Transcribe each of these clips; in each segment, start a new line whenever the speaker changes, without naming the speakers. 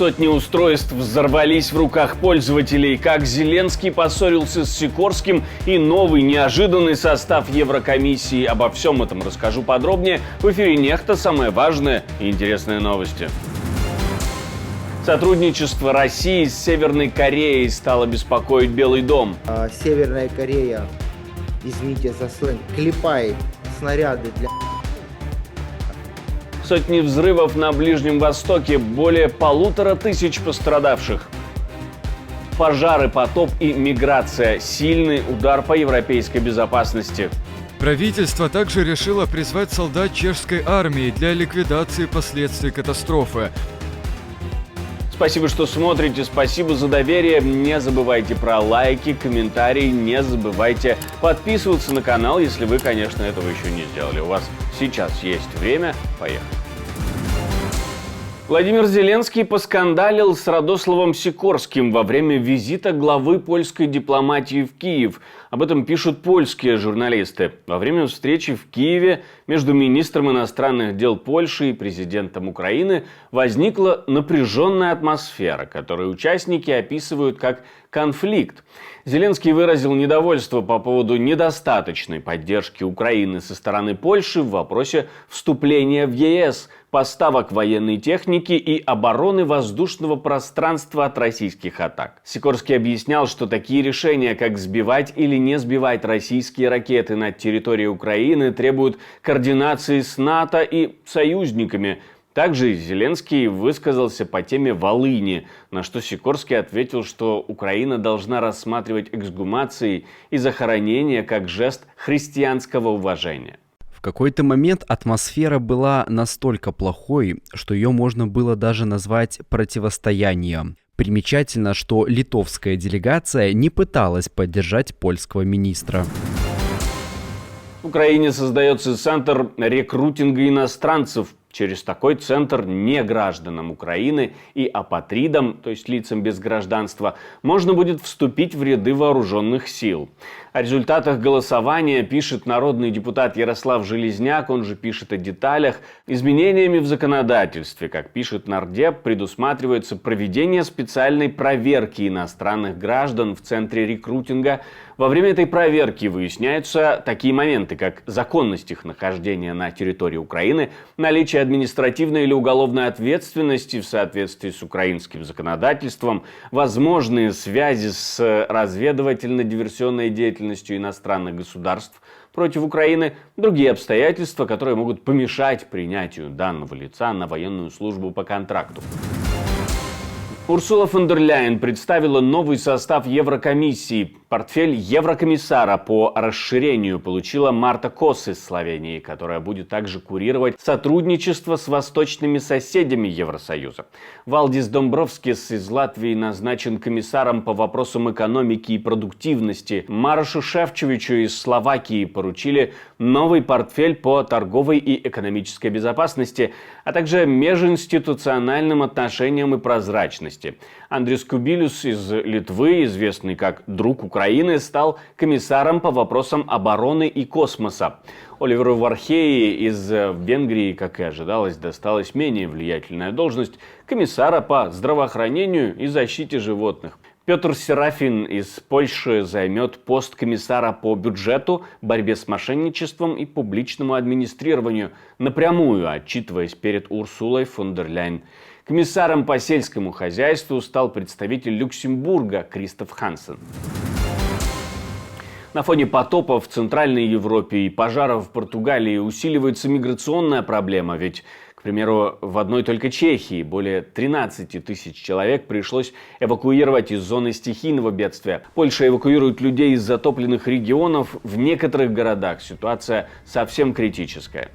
Сотни устройств взорвались в руках пользователей, как Зеленский поссорился с Сикорским и новый неожиданный состав Еврокомиссии. Обо всем этом расскажу подробнее в эфире «Нехта». Самые важные и интересные новости. Сотрудничество России с Северной Кореей стало беспокоить Белый дом.
Северная Корея, извините за сленг, клепает снаряды для...
Сотни взрывов на Ближнем Востоке, более 1500 пострадавших. Пожары, потоп и миграция. Сильный удар по европейской безопасности.
Правительство также решило призвать солдат чешской армии для ликвидации последствий катастрофы.
Спасибо, что смотрите, спасибо за доверие. Не забывайте про лайки, комментарии, не забывайте подписываться на канал, если вы, конечно, этого еще не сделали. У вас сейчас есть время. Поехали. Владимир Зеленский поскандалил с Радославом Сикорским во время визита главы польской дипломатии в Киев. Об этом пишут польские журналисты. Во время встречи в Киеве между министром иностранных дел Польши и президентом Украины возникла напряженная атмосфера, которую участники описывают как конфликт. Зеленский выразил недовольство по поводу недостаточной поддержки Украины со стороны Польши в вопросе вступления в ЕС, поставок военной техники и обороны воздушного пространства от российских атак. Сикорский объяснял, что такие решения, как сбивать или не сбивать российские ракеты над территорией Украины, требуют координации с НАТО и союзниками. Также Зеленский высказался по теме Волыни, на что Сикорский ответил, что Украина должна рассматривать эксгумации и захоронения как жест христианского уважения.
В какой-то момент атмосфера была настолько плохой, что ее можно было даже назвать противостоянием. Примечательно, что литовская делегация не пыталась поддержать польского министра.
В Украине создается центр рекрутинга иностранцев. Через такой центр негражданам Украины и апатридам, то есть лицам без гражданства, можно будет вступить в ряды вооруженных сил. О результатах голосования пишет народный депутат Ярослав Железняк, он же пишет о деталях. Изменениями в законодательстве, как пишет Нардеп, предусматривается проведение специальной проверки иностранных граждан в центре рекрутинга. Во время этой проверки выясняются такие моменты, как законность их нахождения на территории Украины, наличие административной или уголовной ответственности в соответствии с украинским законодательством, возможные связи с разведывательно-диверсионной деятельностью иностранных государств против Украины, другие обстоятельства, которые могут помешать принятию данного лица на военную службу по контракту. Урсула фон дер Ляйен представила новый состав Еврокомиссии. Портфель еврокомиссара по расширению получила Марта Кос из Словении, которая будет также курировать сотрудничество с восточными соседями Евросоюза. Валдис Домбровскис из Латвии назначен комиссаром по вопросам экономики и продуктивности. Марошу Шефчовичу из Словакии поручили новый портфель по торговой и экономической безопасности, а также межинституциональным отношениям и прозрачности. Андрис Кубилюс из Литвы, известный как друг Украины, стал комиссаром по вопросам обороны и космоса. Оливеру Вархеи из Венгрии, как и ожидалось, досталась менее влиятельная должность комиссара по здравоохранению и защите животных. Петр Серафин из Польши займет пост комиссара по бюджету, борьбе с мошенничеством и публичному администрированию, напрямую отчитываясь перед Урсулой фон дер Ляйен. Комиссаром по сельскому хозяйству стал представитель Люксембурга Кристоф Хансен. На фоне потопа в Центральной Европе и пожаров в Португалии усиливается миграционная проблема, ведь, к примеру, в одной только Чехии более 13 тысяч человек пришлось эвакуировать из зоны стихийного бедствия. Польша эвакуирует людей из затопленных регионов. В некоторых городах ситуация совсем критическая.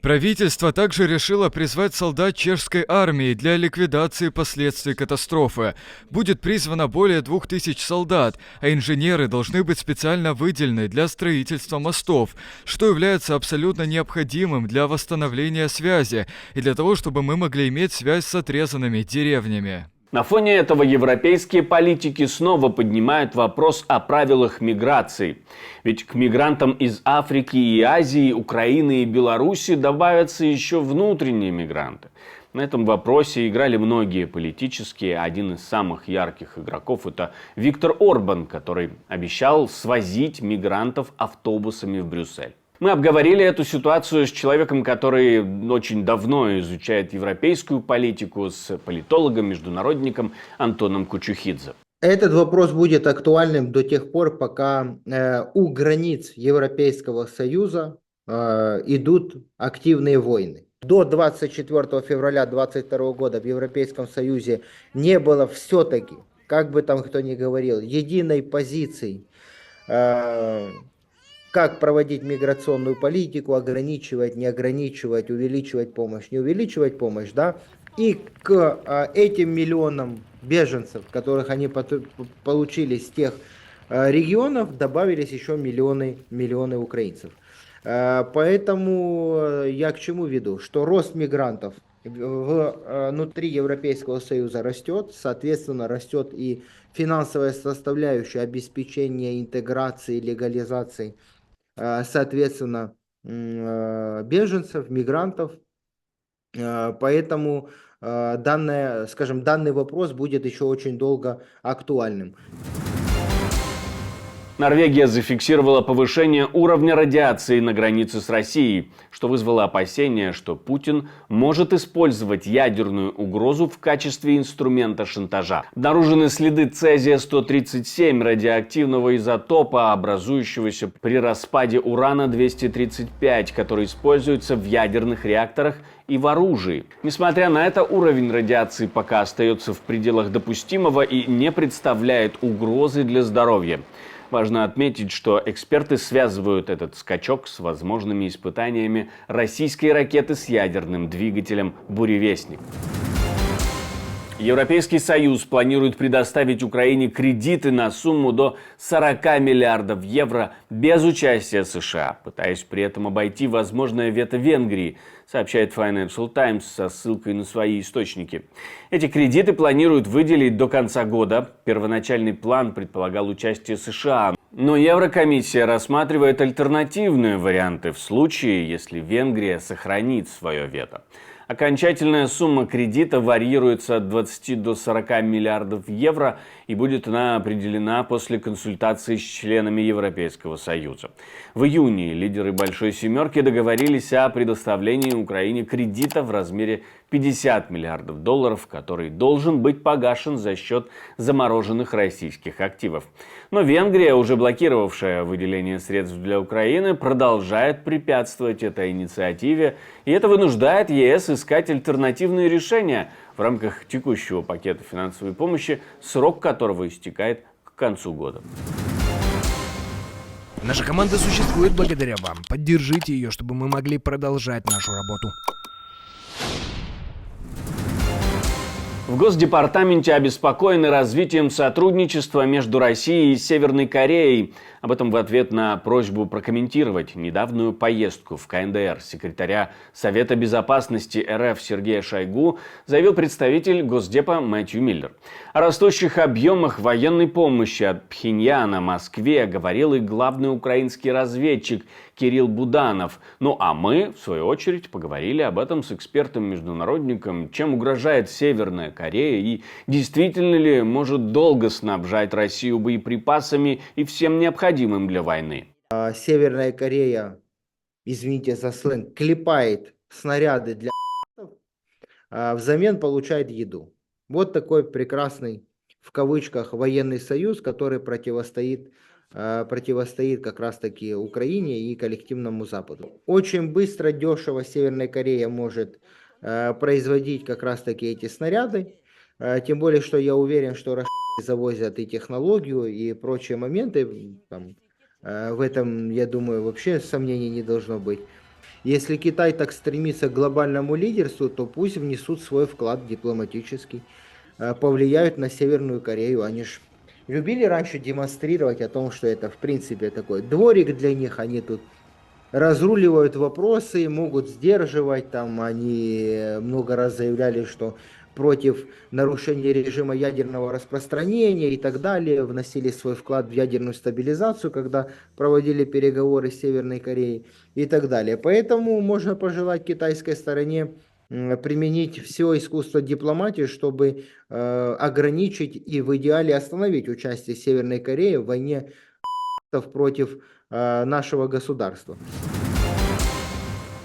Правительство также решило призвать солдат чешской армии для ликвидации последствий катастрофы. Будет призвано более 2000 солдат, а инженеры должны быть специально выделены для строительства мостов, что является абсолютно необходимым для восстановления связи и для того, чтобы мы могли иметь связь с отрезанными деревнями.
На фоне этого европейские политики снова поднимают вопрос о правилах миграции. Ведь к мигрантам из Африки и Азии, Украины и Беларуси добавятся еще внутренние мигранты. На этом вопросе играли многие политические. Один из самых ярких игроков – это Виктор Орбан, который обещал свозить мигрантов автобусами в Брюссель. Мы обговорили эту ситуацию с человеком, который очень давно изучает европейскую политику, с политологом, международником Антоном Кучухидзе.
Этот вопрос будет актуальным до тех пор, пока у границ Европейского Союза идут активные войны. До 24 февраля 2022 года в Европейском Союзе не было все-таки, как бы там кто ни говорил, единой позиции, как проводить миграционную политику, ограничивать, не ограничивать, увеличивать помощь, не увеличивать помощь, да. И к этим миллионам беженцев, которых они получили с тех регионов, добавились еще миллионы украинцев. Поэтому я к чему веду? Что рост мигрантов внутри Европейского Союза растет, соответственно, растет и финансовая составляющая обеспечения интеграции, легализации, соответственно, беженцев, мигрантов. Поэтому данный вопрос будет еще очень долго актуальным.
Норвегия зафиксировала повышение уровня радиации на границе с Россией, что вызвало опасения, что Путин может использовать ядерную угрозу в качестве инструмента шантажа. Обнаружены следы цезия-137, радиоактивного изотопа, образующегося при распаде урана-235, который используется в ядерных реакторах и в оружии. Несмотря на это, уровень радиации пока остается в пределах допустимого и не представляет угрозы для здоровья. Важно отметить, что эксперты связывают этот скачок с возможными испытаниями российской ракеты с ядерным двигателем «Буревестник». Европейский Союз планирует предоставить Украине кредиты на сумму до 40 миллиардов евро без участия США, пытаясь при этом обойти возможное вето Венгрии, сообщает Financial Times со ссылкой на свои источники. Эти кредиты планируют выделить до конца года. Первоначальный план предполагал участие США. Но Еврокомиссия рассматривает альтернативные варианты в случае, если Венгрия сохранит свое вето. Окончательная сумма кредита варьируется от 20 до 40 миллиардов евро и будет она определена после консультаций с членами Европейского Союза. В июне лидеры Большой Семерки договорились о предоставлении Украине кредита в размере 50 миллиардов долларов, который должен быть погашен за счет замороженных российских активов. Но Венгрия, уже блокировавшая выделение средств для Украины, продолжает препятствовать этой инициативе, и это вынуждает ЕС искать альтернативные решения в рамках текущего пакета финансовой помощи, срок которого истекает к концу года.
Наша команда существует благодаря вам. Поддержите ее, чтобы мы могли продолжать нашу работу.
В Госдепартаменте обеспокоены развитием сотрудничества между Россией и Северной Кореей. Об этом в ответ на просьбу прокомментировать недавнюю поездку в КНДР секретаря Совета Безопасности РФ Сергея Шойгу заявил представитель Госдепа Мэтью Миллер. О растущих объемах военной помощи от Пхеньяна Москве говорил и главный украинский разведчик Кирилл Буданов. Ну а мы, в свою очередь, поговорили об этом с экспертом-международником, чем угрожает Северная Корея и действительно ли может долго снабжать Россию боеприпасами и всем необходимым для войны.
Северная Корея, извините за сленг, клепает снаряды для взамен получает еду. Вот такой прекрасный, в кавычках, военный союз, который противостоит как раз-таки Украине и коллективному Западу. Очень быстро, дешево Северная Корея может производить как раз-таки эти снаряды. Тем более, что я уверен, что завозят и технологию, и прочие моменты. Там, в этом, я думаю, вообще сомнений не должно быть. Если Китай так стремится к глобальному лидерству, то пусть внесут свой вклад дипломатический, повлияют на Северную Корею. Они же любили раньше демонстрировать о том, что это в принципе такой дворик для них, они тут разруливают вопросы, могут сдерживать, там они много раз заявляли, что против нарушения режима ядерного распространения и так далее, вносили свой вклад в ядерную стабилизацию, когда проводили переговоры с Северной Кореей и так далее. Поэтому можно пожелать китайской стороне применить все искусство дипломатии, чтобы ограничить и в идеале остановить участие Северной Кореи в войне против нашего государства.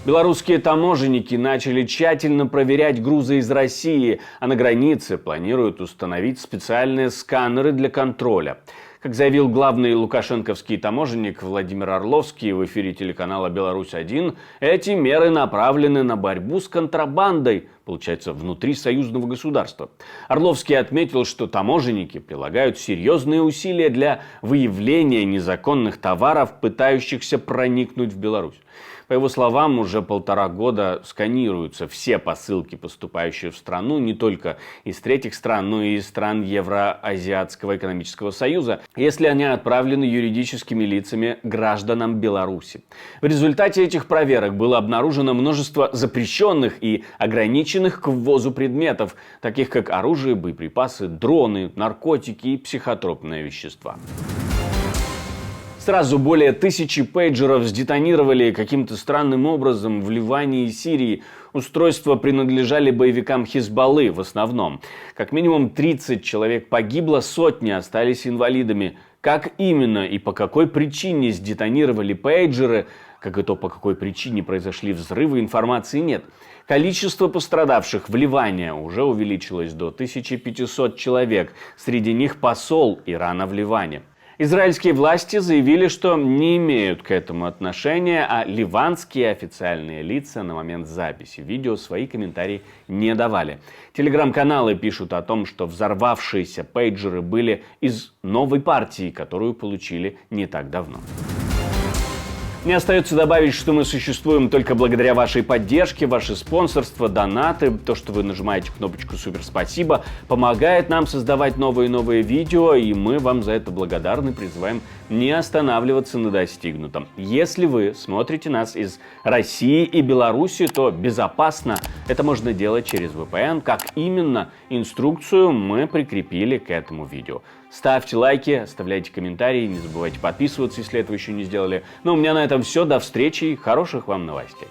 Белорусские таможенники начали тщательно проверять грузы из России, а на границе планируют установить специальные сканеры для контроля. Как заявил главный лукашенковский таможенник Владимир Орловский в эфире телеканала «Беларусь-1», эти меры направлены на борьбу с контрабандой, получается, внутри союзного государства. Орловский отметил, что таможенники прилагают серьезные усилия для выявления незаконных товаров, пытающихся проникнуть в Беларусь. По его словам, уже 1,5 года сканируются все посылки, поступающие в страну, не только из третьих стран, но и из стран Евроазиатского экономического союза, если они отправлены юридическими лицами гражданам Беларуси. В результате этих проверок было обнаружено множество запрещенных и ограниченных к ввозу предметов, таких как оружие, боеприпасы, дроны, наркотики и психотропные вещества. Сразу более 1000 пейджеров сдетонировали каким-то странным образом в Ливане и Сирии. Устройства принадлежали боевикам Хизбаллы в основном. Как минимум 30 человек погибло, сотни остались инвалидами. Как именно и по какой причине сдетонировали пейджеры, как и то, по какой причине произошли взрывы, информации нет. Количество пострадавших в Ливане уже увеличилось до 1500 человек. Среди них посол Ирана в Ливане. Израильские власти заявили, что не имеют к этому отношения, а ливанские официальные лица на момент записи видео свои комментарии не давали. Телеграм-каналы пишут о том, что взорвавшиеся пейджеры были из новой партии, которую получили не так давно. Мне остается добавить, что мы существуем только благодаря вашей поддержке, ваше спонсорство, донаты, то, что вы нажимаете кнопочку «Супер спасибо», помогает нам создавать новые и новые видео, и мы вам за это благодарны, призываем не останавливаться на достигнутом. Если вы смотрите нас из России и Беларуси, то безопасно это можно делать через VPN. Как именно, инструкцию мы прикрепили к этому видео. Ставьте лайки, оставляйте комментарии, не забывайте подписываться, если этого еще не сделали. Ну, у меня на этом все. До встречи и хороших вам новостей.